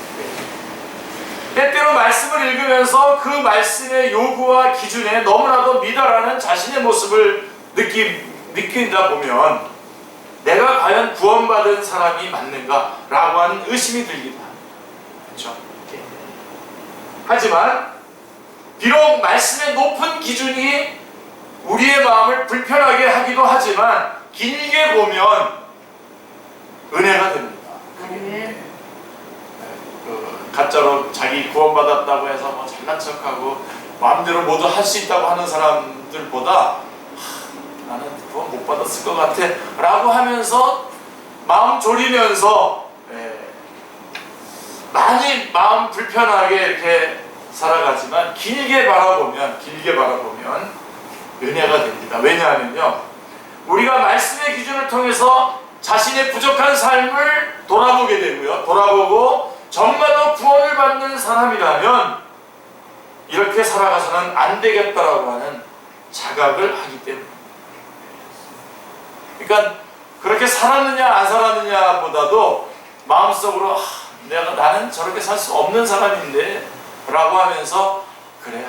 때때로 말씀을 읽으면서 그 말씀의 요구와 기준에 너무나도 미달하는 자신의 모습을 느낀다 보면 내가 과연 구원받은 사람이 맞는가라고 하는 의심이 들기도 합니다. 그렇죠? 하지만 비록 말씀의 높은 기준이 우리의 마음을 불편하게 하기도 하지만 길게 보면 은혜가 됩니다. 가짜로 자기 구원받았다고 해서 뭐 잘난 척하고 마음대로 모두 할 수 있다고 하는 사람들보다 나는 구원 못 받았을 것 같아 라고 하면서 마음 졸이면서 많이 마음 불편하게 이렇게 살아가지만 길게 바라보면 은혜가 됩니다. 왜냐하면요, 우리가 말씀의 기준을 통해서 자신의 부족한 삶을 돌아보게 되고요, 돌아보고 정말로 구원을 받는 사람이라면 이렇게 살아가서는 안 되겠다라고 하는 자각을 하기 때문입니다. 그러니까 그렇게 살았느냐 안 살았느냐 보다도 마음속으로 나는 저렇게 살 수 없는 사람인데 라고 하면서 그래,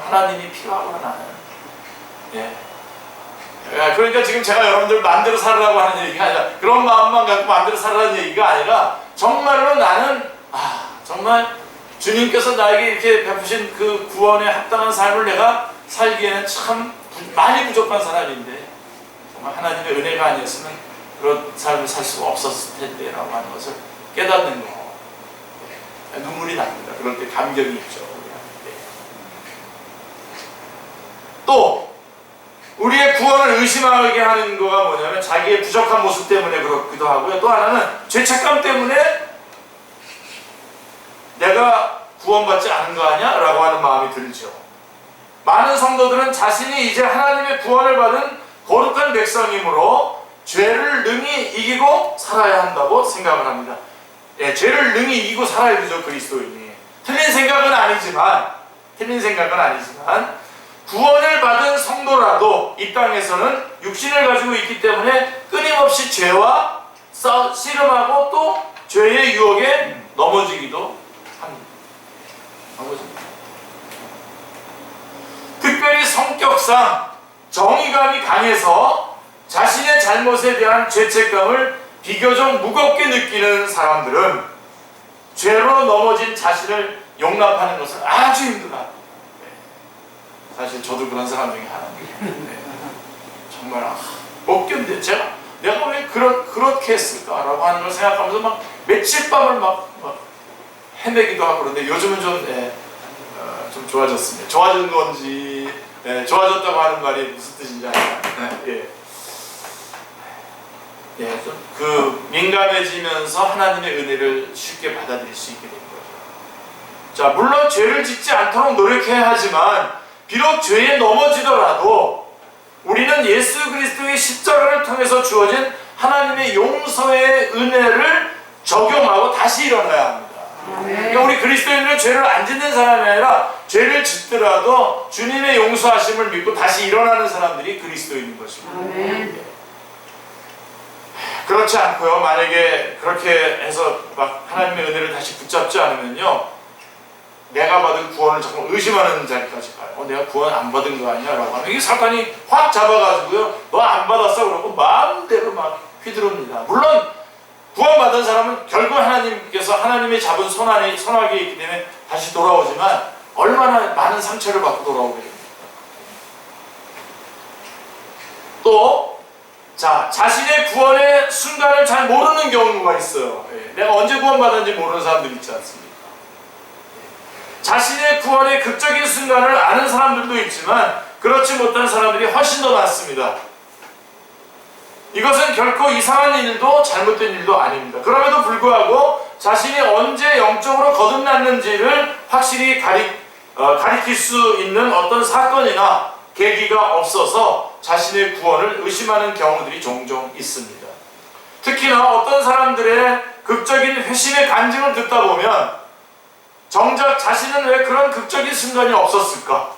하나님이 필요하구나 나는. 그러니까 지금 제가 여러분들 마음대로 살으라고 하는 얘기가 아니라, 그런 마음만 갖고 마음대로 살라는 얘기가 아니라 정말로 나는 정말 주님께서 나에게 이렇게 베푸신 그 구원에 합당한 삶을 내가 살기에는 참 많이 부족한 사람인데 정말 하나님의 은혜가 아니었으면 그런 삶을 살 수가 없었을 텐데 라고 하는 것을 깨닫는 거. 눈물이 납니다. 그럴 때 감격이 있죠. 또 우리의 구원을 의심하게 하는 거가 뭐냐면 자기의 부족한 모습 때문에 그렇기도 하고요. 또 하나는 죄책감 때문에 내가 구원받지 않은 거 아니야? 라고 하는 마음이 들죠. 많은 성도들은 자신이 이제 하나님의 구원을 받은 거룩한 백성이므로 죄를 능히 이기고 살아야 한다고 생각을 합니다. 예, 죄를 능히 이기고 살아야 되죠, 그리스도인이. 틀린 생각은 아니지만 구원을 받은 성도라도 이 땅에서는 육신을 가지고 있기 때문에 끊임없이 죄와 씨름하고 또 죄의 유혹에 넘어지기도 합니다. 특별히 성격상 정의감이 강해서 자신의 잘못에 대한 죄책감을 비교적 무겁게 느끼는 사람들은 죄로 넘어진 자신을 용납하는 것은 아주 힘들다. 사실 저도 그런 사람 중에 하나입니다. 정말 못 견뎌. 내가 왜 그렇게 했을까라고 하는 걸 생각하면서 막 며칠 밤을 막 헤매기도 하고 그런데 요즘은 좀 좋아졌습니다. 좋아진 건지 좋아졌다고 하는 말이 무슨 뜻인지 알아요? 좀 그 민감해지면서 하나님의 은혜를 쉽게 받아들일 수 있게 된 거죠. 자, 물론 죄를 짓지 않도록 노력해야 하지만 비록 죄에 넘어지더라도 우리는 예수 그리스도의 십자가를 통해서 주어진 하나님의 용서의 은혜를 적용하고 다시 일어나야 합니다. 그러니까 우리 그리스도인들은 죄를 안 짓는 사람이 아니라 죄를 짓더라도 주님의 용서하심을 믿고 다시 일어나는 사람들이 그리스도인인 것입니다. 그렇지 않고요. 만약에 그렇게 해서 막 하나님의 은혜를 다시 붙잡지 않으면요, 내가 받은 구원을 자꾸 의심하는 자리까지 가요. 내가 구원 안 받은 거 아니야? 라고 하면 이게 사탄이 확 잡아가지고요, 너 안 받았어? 그러고 마음대로 막 휘두릅니다. 물론 구원받은 사람은 결국 하나님께서 하나님의 잡은 손아귀에 있기 때문에 다시 돌아오지만 얼마나 많은 상처를 받고 돌아오게 됩니다. 또 자신의 구원의 순간을 잘 모르는 경우가 있어요. 내가 언제 구원받았는지 모르는 사람들 있지 않습니까? 자신의 구원의 극적인 순간을 아는 사람들도 있지만 그렇지 못한 사람들이 훨씬 더 많습니다. 이것은 결코 이상한 일도 잘못된 일도 아닙니다. 그럼에도 불구하고 자신이 언제 영적으로 거듭났는지를 확실히 가리킬 수 있는 어떤 사건이나 계기가 없어서 자신의 구원을 의심하는 경우들이 종종 있습니다. 특히나 어떤 사람들의 극적인 회심의 간증을 듣다 보면 정작 자신은 왜 그런 극적인 순간이 없었을까?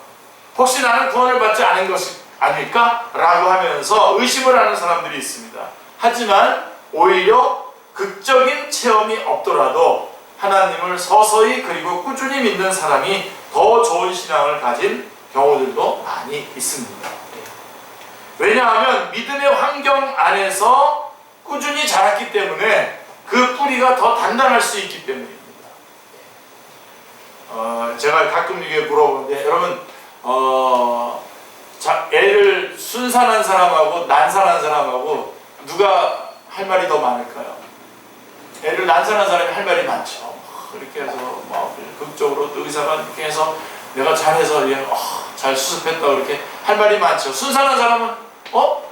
혹시 나는 구원을 받지 않은 것이 아닐까? 라고 하면서 의심을 하는 사람들이 있습니다. 하지만 오히려 극적인 체험이 없더라도 하나님을 서서히 그리고 꾸준히 믿는 사람이 더 좋은 신앙을 가진 경우들도 많이 있습니다. 왜냐하면 믿음의 환경 안에서 꾸준히 자랐기 때문에 그 뿌리가 더 단단할 수 있기 때문입니다. 제가 가끔 이게 물어보는데, 여러분 애를 순산한 사람하고 난산한 사람하고 누가 할 말이 더 많을까요? 애를 난산한 사람이 할 말이 많죠. 이렇게 해서 막 극적으로 또 의사가 이렇게 해서 내가 잘해서 잘 수습했다 그렇게 할 말이 많죠. 순산한 사람은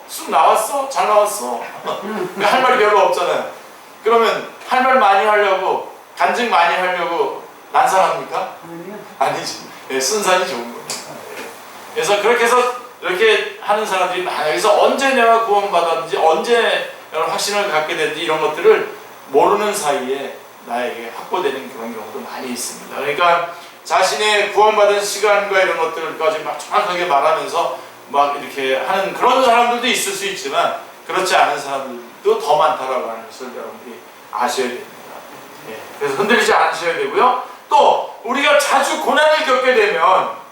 쑥 나왔어? 잘 나왔어? 할 말이 별로 없잖아요. 그러면 할 말 많이 하려고, 간증 많이 하려고 난산합니까? 아니지. 순산이 좋은 거예요. 그래서 그렇게 해서 이렇게 하는 사람들이 많아요. 그래서 언제 내가 구원받았는지, 언제 확신을 갖게 됐는지 이런 것들을 모르는 사이에 나에게 확보되는 그런 경우도 많이 있습니다. 그러니까 자신의 구원받은 시간과 이런 것들까지 막 정확하게 말하면서 막 이렇게 하는 그런 사람들도 있을 수 있지만 그렇지 않은 사람들도 더 많다라고 하는 것을 여러분들이 아셔야 됩니다. 그래서 흔들리지 않으셔야 되고요. 또 우리가 자주 고난을 겪게 되면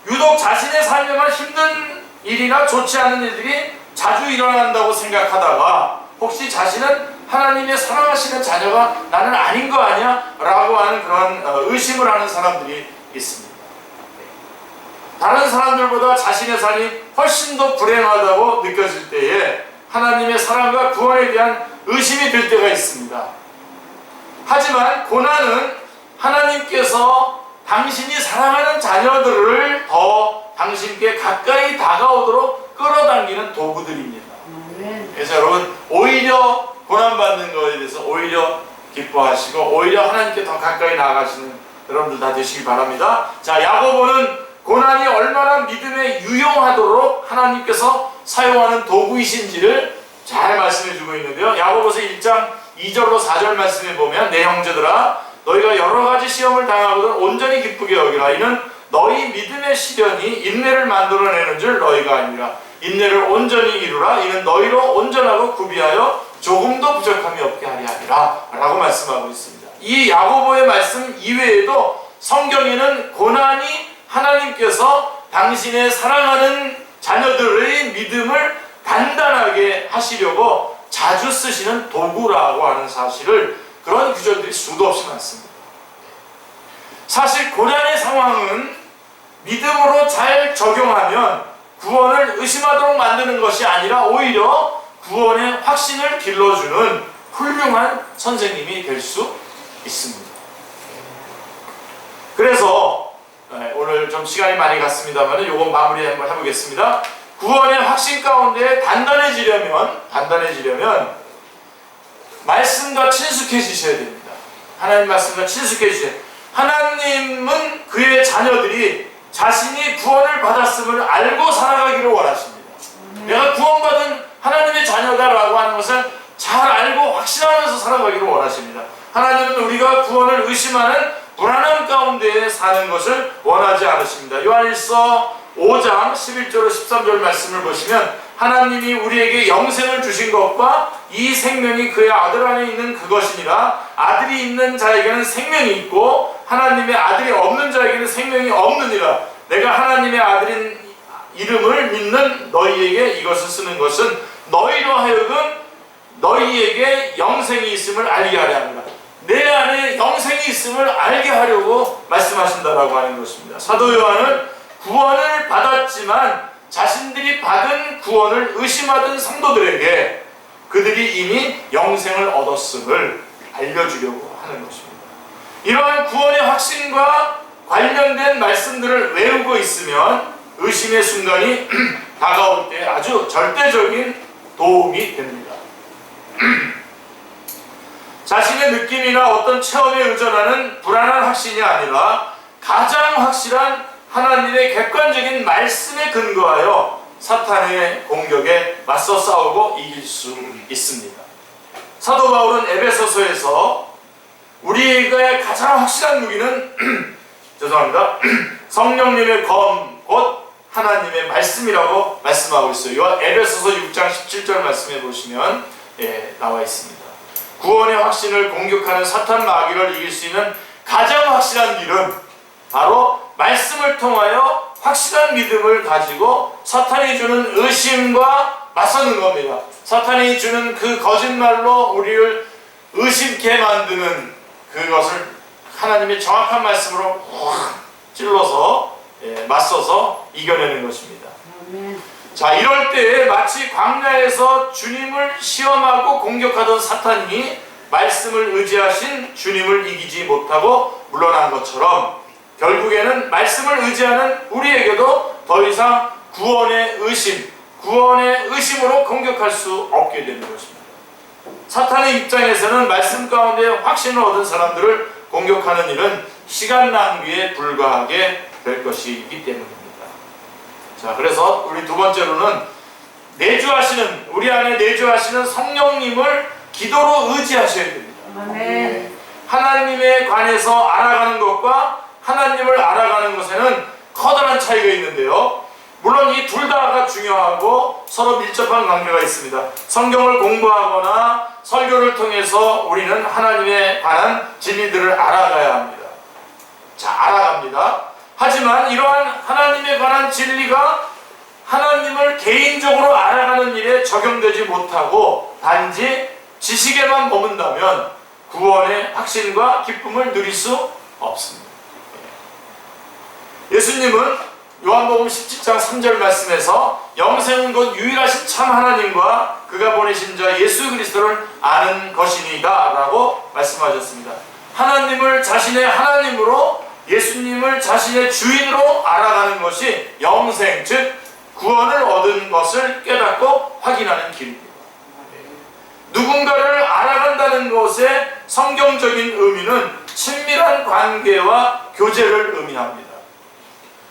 유독 자신의 삶에만 힘든 일이나 좋지 않은 일들이 자주 일어난다고 생각하다가 혹시 자신은 하나님의 사랑하시는 자녀가 나는 아닌 거 아니야? 라고 하는 그런 의심을 하는 사람들이 있습니다. 다른 사람들보다 자신의 삶이 훨씬 더 불행하다고 느껴질 때에 하나님의 사랑과 구원에 대한 의심이 들 때가 있습니다. 하지만 고난은 하나님께서 당신이 사랑하는 자녀들을 더 당신께 가까이 다가오도록 끌어당기는 도구들입니다. 그래서 여러분, 오히려 고난받는 것에 대해서 오히려 기뻐하시고 오히려 하나님께 더 가까이 나아가시는 여러분들 다 되시기 바랍니다. 자, 야고보는 고난이 얼마나 믿음에 유용하도록 하나님께서 사용하는 도구이신지를 잘 말씀해주고 있는데요. 야고보서 1장 2절로 4절 말씀에 보면, 내 형제들아 너희가 여러 가지 시험을 당하거든 온전히 기쁘게 여기라. 이는 너희 믿음의 시련이 인내를 만들어내는 줄 너희가 아니라. 인내를 온전히 이루라. 이는 너희로 온전하고 구비하여 조금도 부족함이 없게 하리 하리라 라고 말씀하고 있습니다. 이 야고보의 말씀 이외에도 성경에는 고난이 하나님께서 당신의 사랑하는 자녀들의 믿음을 단단하게 하시려고 자주 쓰시는 도구라고 하는 사실을, 그런 구절들이 수도 없이 많습니다. 사실 고난의 상황은 믿음으로 잘 적용하면 구원을 의심하도록 만드는 것이 아니라 오히려 구원의 확신을 길러주는 훌륭한 선생님이 될 수 있습니다. 그래서 오늘 좀 시간이 많이 갔습니다만 이거 마무리 한번 해보겠습니다. 구원의 확신 가운데 단단해지려면 말씀과 친숙해지셔야 됩니다. 하나님 말씀과 친숙해지셔야 됩니다. 하나님은 그의 자녀들이 자신이 구원을 받았음을 알고 살아가기를 원하십니다. 내가 구원받은 하나님의 자녀다라고 하는 것을 잘 알고 확신하면서 살아가기를 원하십니다. 하나님은 우리가 구원을 의심하는 불안함 가운데 사는 것을 원하지 않으십니다. 요한일서 5장 11절 13절 말씀을 보시면, 하나님이 우리에게 영생을 주신 것과 이 생명이 그의 아들 안에 있는 그것이니라. 아들이 있는 자에게는 생명이 있고 하나님의 아들이 없는 자에게는 생명이 없느니라. 내가 하나님의 아들인 이름을 믿는 너희에게 이것을 쓰는 것은 너희로 하여금 너희에게 영생이 있음을 알게 하려 합니다. 내 안에 영생이 있음을 알게 하려고 말씀하신다라고 하는 것입니다. 사도 요한은 구원을 받았지만 자신들이 받은 구원을 의심하던 성도들에게 그들이 이미 영생을 얻었음을 알려주려고 하는 것입니다. 이러한 구원의 확신과 관련된 말씀들을 외우고 있으면 의심의 순간이 다가올 때 아주 절대적인 도움이 됩니다. 자신의 느낌이나 어떤 체험에 의존하는 불안한 확신이 아니라 가장 확실한 하나님의 객관적인 말씀에 근거하여 사탄의 공격에 맞서 싸우고 이길 수 있습니다. 사도 바울은 에베소서에서 우리의 가장 확실한 무기는 죄송합니다. 성령님의 검, 곧 하나님의 말씀이라고 말씀하고 있어요. 에베소서 6장 17절 말씀해 보시면 나와 있습니다. 구원의 확신을 공격하는 사탄 마귀를 이길 수 있는 가장 확실한 길은 바로 말씀을 통하여 확실한 믿음을 가지고 사탄이 주는 의심과 맞서는 겁니다. 사탄이 주는 그 거짓말로 우리를 의심케 만드는 그것을 하나님의 정확한 말씀으로 찔러서 맞서서 이겨내는 것입니다. 자, 이럴 때에 마치 광야에서 주님을 시험하고 공격하던 사탄이 말씀을 의지하신 주님을 이기지 못하고 물러난 것처럼 결국에는 말씀을 의지하는 우리에게도 더 이상 구원의 의심으로 공격할 수 없게 되는 것입니다. 사탄의 입장에서는 말씀 가운데 확신을 얻은 사람들을 공격하는 일은 시간 낭비에 불과하게 될 것이기 때문입니다. 자, 그래서 우리 두 번째로는 우리 안에 내주하시는 성령님을 기도로 의지하셔야 됩니다. 아멘. 하나님에 관해서 알아가는 것과 하나님을 알아가는 것에는 커다란 차이가 있는데요. 물론 이 둘 다가 중요하고 서로 밀접한 관계가 있습니다. 성경을 공부하거나 설교를 통해서 우리는 하나님에 관한 진리들을 알아가야 합니다. 자, 알아갑니다. 하지만 이러한 하나님에 관한 진리가 하나님을 개인적으로 알아가는 일에 적용되지 못하고 단지 지식에만 머문다면 구원의 확신과 기쁨을 누릴 수 없습니다. 예수님은 요한복음 17장 3절 말씀에서 영생은 곧 유일하신 참 하나님과 그가 보내신 자 예수 그리스도를 아는 것이니라 라고 말씀하셨습니다. 하나님을 자신의 하나님으로, 예수님을 자신의 주인으로 알아가는 것이 영생, 즉 구원을 얻은 것을 깨닫고 확인하는 길입니다. 누군가를 알아간다는 것의 성경적인 의미는 친밀한 관계와 교제를 의미합니다.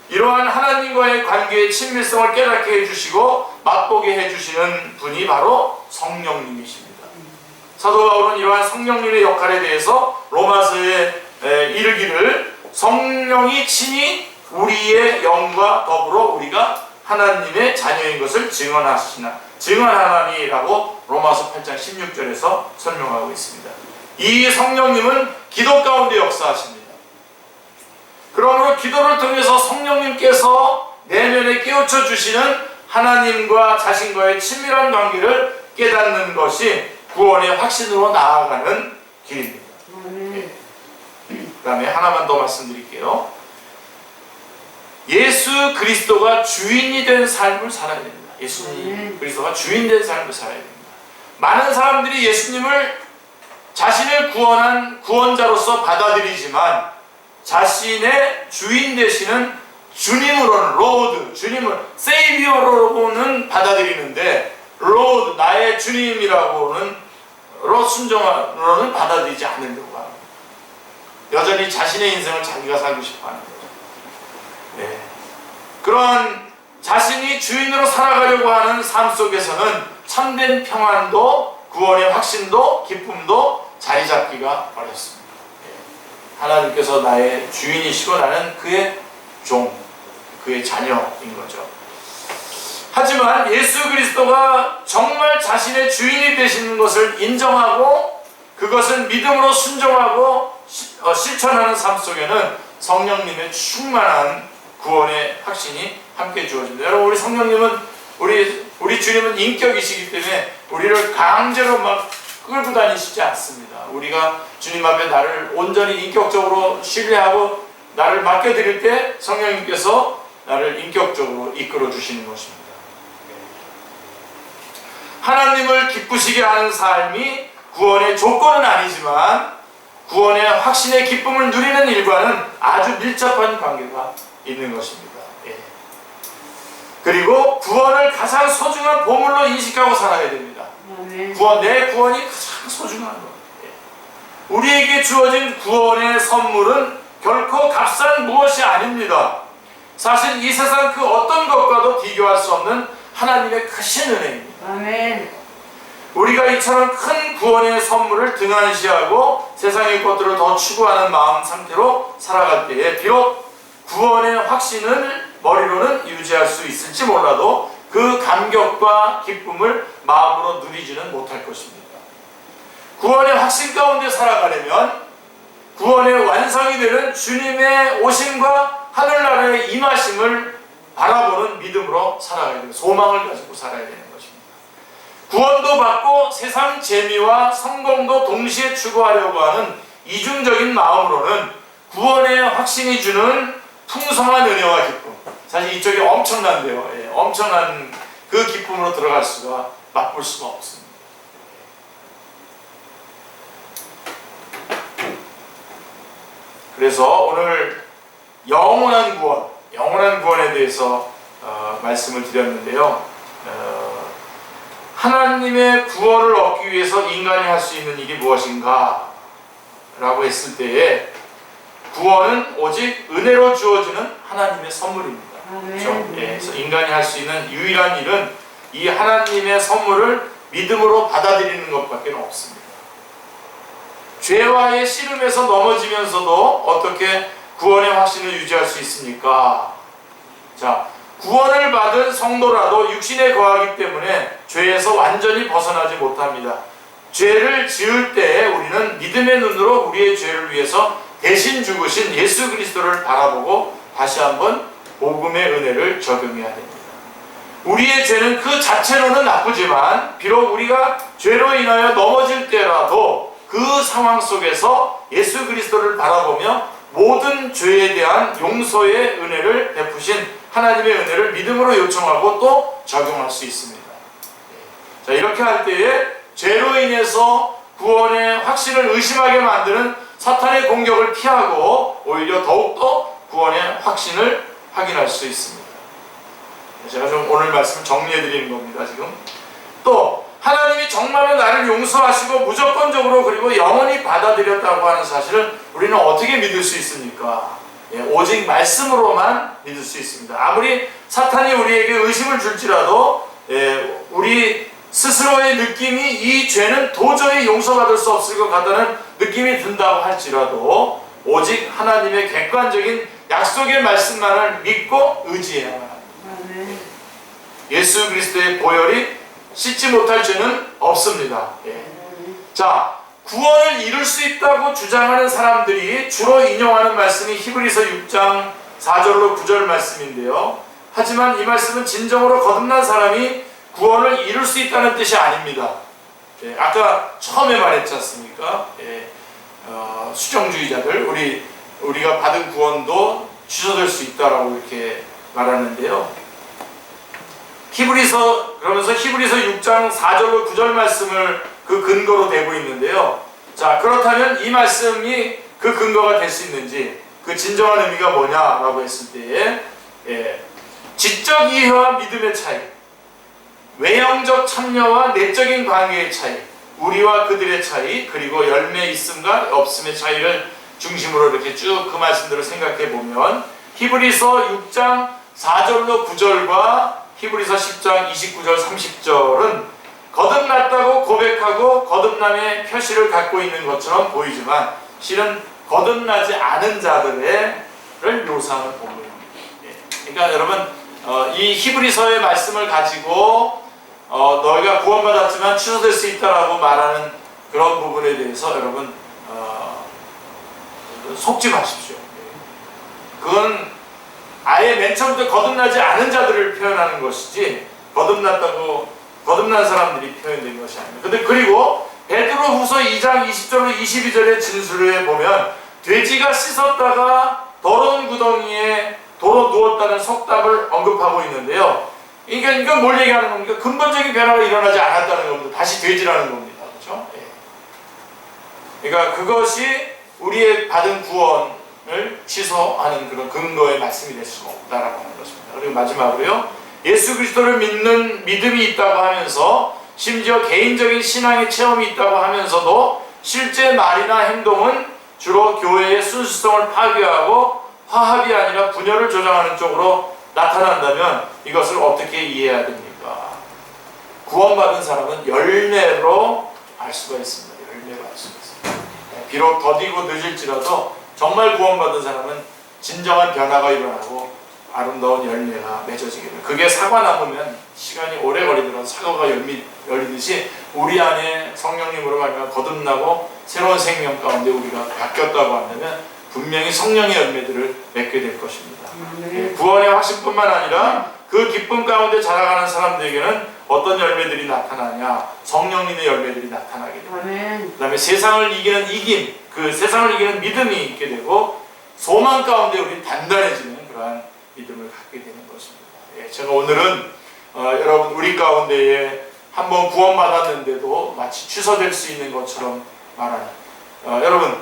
이러한 하나님과의 관계의 친밀성을 깨닫게 해주시고 맛보게 해주시는 분이 바로 성령님이십니다. 사도 바울은 이러한 성령님의 역할에 대해서 로마서에 이르기를 성령이 친히 우리의 영과 더불어 우리가 하나님의 자녀인 것을 증언하나니라고 로마서 8장 16절에서 설명하고 있습니다. 이 성령님은 기도 가운데 역사하십니다. 그러므로 기도를 통해서 성령님께서 내면에 깨우쳐 주시는 하나님과 자신과의 친밀한 관계를 깨닫는 것이 구원의 확신으로 나아가는 길입니다. 그 다음에 하나만 더 말씀드릴게요. 예수 그리스도가 주인이 된 삶을 살아야 됩니다. 예수 그리스도가 주인 된 삶을 살아야 됩니다. 많은 사람들이 예수님을 자신을 구원한 구원자로서 받아들이지만 자신의 주인 되시는 주님으로는 로드, 주님을 세이비어로는 받아들이는데 로드, 나의 주님이라고는 순종으로는 받아들이지 않으려고 합니다. 여전히 자신의 인생을 자기가 살고 싶어하는 거죠. 네. 그러한 자신이 주인으로 살아가려고 하는 삶 속에서는 참된 평안도 구원의 확신도 기쁨도 자리 잡기가 어렵습니다. 하나님께서 나의 주인이시고 나는 그의 종, 그의 자녀인 거죠. 하지만 예수 그리스도가 정말 자신의 주인이 되시는 것을 인정하고 그것을 믿음으로 순종하고 실천하는 삶 속에는 성령님의 충만한 구원의 확신이 함께 주어집니다. 여러분, 우리 성령님은 우리 주님은 인격이시기 때문에 우리를 강제로 막 끌고 다니시지 않습니다. 우리가 주님 앞에 나를 온전히 인격적으로 신뢰하고 나를 맡겨드릴 때 성령님께서 나를 인격적으로 이끌어 주시는 것입니다. 하나님을 기쁘시게 하는 삶이 구원의 조건은 아니지만 구원의 확신의 기쁨을 누리는 일과는 아주 밀접한 관계가 있는 것입니다. 그리고 구원을 가장 소중한 보물로 인식하고 살아야 됩니다. 내 구원이 가장 소중한 것. 우리에게 주어진 구원의 선물은 결코 값싼 무엇이 아닙니다. 사실 이 세상 그 어떤 것과도 비교할 수 없는 하나님의 크신 은혜입니다. 아멘. 우리가 이처럼 큰 구원의 선물을 등한시하고 세상의 것들을 더 추구하는 마음 상태로 살아갈 때에 비록 구원의 확신을 머리로는 유지할 수 있을지 몰라도 그 감격과 기쁨을 마음으로 누리지는 못할 것입니다. 구원의 확신 가운데 살아가려면 구원의 완성이 되는 주님의 오심과 하늘나라의 임하심을 바라보는 믿음으로 살아가야 됩니다. 소망을 가지고 살아야 되는 것입니다. 구원도 받고 세상 재미와 성공도 동시에 추구하려고 하는 이중적인 마음으로는 구원의 확신이 주는 풍성한 은혜와 기쁨, 사실 이쪽이 엄청난데요. 엄청난 그 기쁨으로 들어갈 수가, 맛볼 수가 없습니다. 그래서 오늘 영원한 구원에 대해서 말씀을 드렸는데요. 하나님의 구원을 얻기 위해서 인간이 할 수 있는 일이 무엇인가 라고 했을 때에 구원은 오직 은혜로 주어지는 하나님의 선물입니다. 그렇죠? 그래서 인간이 할 수 있는 유일한 일은 이 하나님의 선물을 믿음으로 받아들이는 것밖에 없습니다. 죄와의 씨름에서 넘어지면서도 어떻게 구원의 확신을 유지할 수 있습니까? 자, 구원을 받은 성도라도 육신에 거하기 때문에 죄에서 완전히 벗어나지 못합니다. 죄를 지을 때 우리는 믿음의 눈으로 우리의 죄를 위해서 대신 죽으신 예수 그리스도를 바라보고 다시 한번 복음의 은혜를 적용해야 됩니다. 우리의 죄는 그 자체로는 나쁘지만 비록 우리가 죄로 인하여 넘어질 때라도 그 상황 속에서 예수 그리스도를 바라보며 모든 죄에 대한 용서의 은혜를 베푸신 하나님의 은혜를 믿음으로 요청하고 또 적용할 수 있습니다. 자, 이렇게 할 때에 죄로 인해서 구원의 확신을 의심하게 만드는 사탄의 공격을 피하고 오히려 더욱더 구원의 확신을 확인할 수 있습니다. 제가 좀 오늘 말씀을 정리해 드리는 겁니다. 지금 또 하나님이 정말로 나를 용서하시고 무조건적으로 그리고 영원히 받아들였다고 하는 사실을 우리는 어떻게 믿을 수 있습니까? 오직 말씀으로만 믿을 수 있습니다. 아무리 사탄이 우리에게 의심을 줄지라도 우리 스스로의 느낌이 이 죄는 도저히 용서받을 수 없을 것 같다는 느낌이 든다고 할지라도 오직 하나님의 객관적인 약속의 말씀만을 믿고 의지해야만 합니다. 예수 그리스도의 보혈이 씻지 못할 죄는 없습니다. 자, 구원을 이룰 수 있다고 주장하는 사람들이 주로 인용하는 말씀이 히브리서 6장 4절로 9절 말씀인데요. 하지만 이 말씀은 진정으로 거듭난 사람이 구원을 이룰 수 있다는 뜻이 아닙니다. 아까 처음에 말했지 않습니까? 수정주의자들, 우리가 받은 구원도 취소될 수 있다라고 이렇게 말하는데요. 그러면서 히브리서 6장 4절로 9절 말씀을 그 근거로 대고 있는데요. 자, 그렇다면 이 말씀이 그 근거가 될 수 있는지, 그 진정한 의미가 뭐냐라고 했을 때에 지적 이해와 믿음의 차이, 외형적 참여와 내적인 관계의 차이, 우리와 그들의 차이, 그리고 열매 있음과 없음의 차이를 중심으로 이렇게 쭉 그 말씀들을 생각해 보면 히브리서 6장 4절로 9절과 히브리서 10장 29절 30절은 거듭났다고 고백하고 거듭남의 표시를 갖고 있는 것처럼 보이지만 실은 거듭나지 않은 자들을 묘사하는 본문입니다. 그러니까 여러분 이 히브리서의 말씀을 가지고 너희가 구원받았지만 취소될 수 있다라고 말하는 그런 부분에 대해서 여러분 속지 마십시오. 그건 아예 맨 처음부터 거듭나지 않은 자들을 표현하는 것이지 거듭난 사람들이 표현된 것이 아닙니다. 근데 그리고 베드로후서 2장 20절로 22절의 진술에 보면 돼지가 씻었다가 더러운 구덩이에 도로 누웠다는 속담을 언급하고 있는데요. 그러니까 이건 뭘 얘기하는 겁니까? 근본적인 변화가 일어나지 않았다는 겁니다. 다시 돼지라는 겁니다. 그렇죠? 그러니까 그것이 우리의 받은 구원을 취소하는 그런 근거의 말씀이 될 수가 없다라고 하는 것입니다. 그리고 마지막으로요, 예수 그리스도를 믿는 믿음이 있다고 하면서 심지어 개인적인 신앙의 체험이 있다고 하면서도 실제 말이나 행동은 주로 교회의 순수성을 파괴하고 화합이 아니라 분열을 조장하는 쪽으로 나타난다면 이것을 어떻게 이해해야 됩니까? 구원받은 사람은 열매로 알 수가 있습니다. 열매로 알 수가 있습니다. 비록 더디고 늦을지라도 정말 구원받은 사람은 진정한 변화가 일어나고 아름다운 열매가 맺어지게 됩니다. 그게 사과나무면 시간이 오래 걸리더라도 사과가 열리듯이 우리 안에 성령님으로 말미암아 거듭나고 새로운 생명 가운데 우리가 바뀌었다고 한다면 분명히 성령의 열매들을 맺게 될 것입니다. 구원의 확신뿐만 아니라 그 기쁨 가운데 자라가는 사람들에게는 어떤 열매들이 나타나냐? 성령님의 열매들이 나타나게 됩니다. 그 다음에 세상을 이기는 이김, 그 세상을 이기는 믿음이 있게 되고 소망 가운데 우리 단단해지는 그러한 믿음을 갖게 되는 것입니다. 제가 오늘은 여러분 우리 가운데에 한번 구원받았는데도 마치 취소될 수 있는 것처럼 말하는 여러분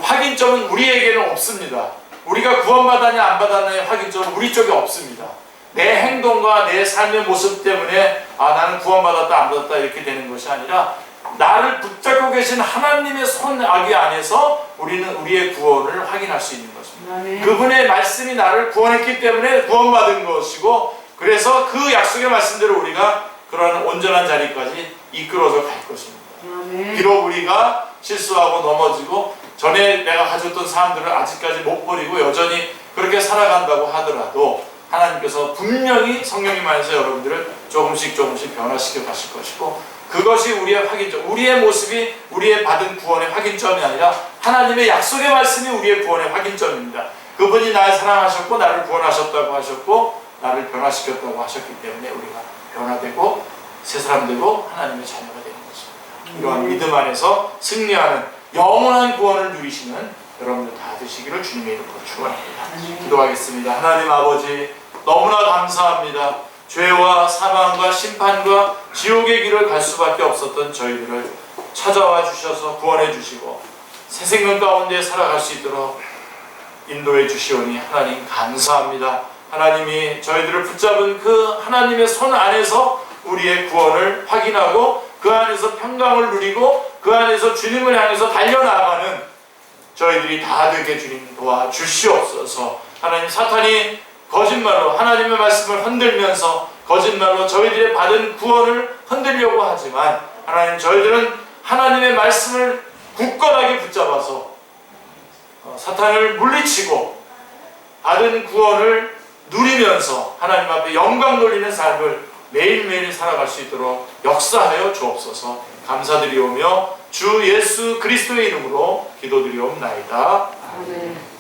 확인점은 우리에게는 없습니다. 우리가 구원받았냐 안 받았냐의 확인점은 우리 쪽에 없습니다. 내 행동과 내 삶의 모습 때문에 나는 구원받았다 안 받았다 이렇게 되는 것이 아니라 나를 붙잡고 계신 하나님의 손아귀 안에서 우리는 우리의 구원을 확인할 수 있는 것입니다. 그분의 말씀이 나를 구원했기 때문에 구원받은 것이고 그래서 그 약속의 말씀대로 우리가 그러한 온전한 자리까지 이끌어져 갈 것입니다. 비록 우리가 실수하고 넘어지고 전에 내가 가졌던 사람들을 아직까지 못 버리고 여전히 그렇게 살아간다고 하더라도 하나님께서 분명히 성령님 안에서 여러분들을 조금씩 변화시켜 가실 것이고 그것이 우리의 확인점, 우리의 모습이 우리의 받은 구원의 확인점이 아니라 하나님의 약속의 말씀이 우리의 구원의 확인점입니다. 그분이 날 사랑하셨고 나를 구원하셨다고 하셨고 나를 변화시켰다고 하셨기 때문에 우리가 변화되고 새 사람 되고 하나님의 자녀가 되는 것입니다. 이러한 믿음 안에서 승리하는 영원한 구원을 누리시는 여러분들 다 되시기를 주님의 이름으로 축원합니다. 기도하겠습니다. 하나님 아버지, 너무나 감사합니다. 죄와 사망과 심판과 지옥의 길을 갈 수밖에 없었던 저희들을 찾아와 주셔서 구원해 주시고 새 생명 가운데 살아갈 수 있도록 인도해 주시오니 하나님 감사합니다. 하나님이 저희들을 붙잡은 그 하나님의 손 안에서 우리의 구원을 확인하고 그 안에서 평강을 누리고 그 안에서 주님을 향해서 달려나가는 저희들이 다 되게 주님 도와주시옵소서. 하나님, 사탄이 거짓말로 하나님의 말씀을 흔들면서 거짓말로 저희들의 받은 구원을 흔들려고 하지만 하나님, 저희들은 하나님의 말씀을 굳건하게 붙잡아서 사탄을 물리치고 받은 구원을 누리면서 하나님 앞에 영광 돌리는 삶을 매일매일 살아갈 수 있도록 역사하여 주옵소서. 감사드리오며 주 예수 그리스도의 이름으로 기도드리옵나이다. 아멘.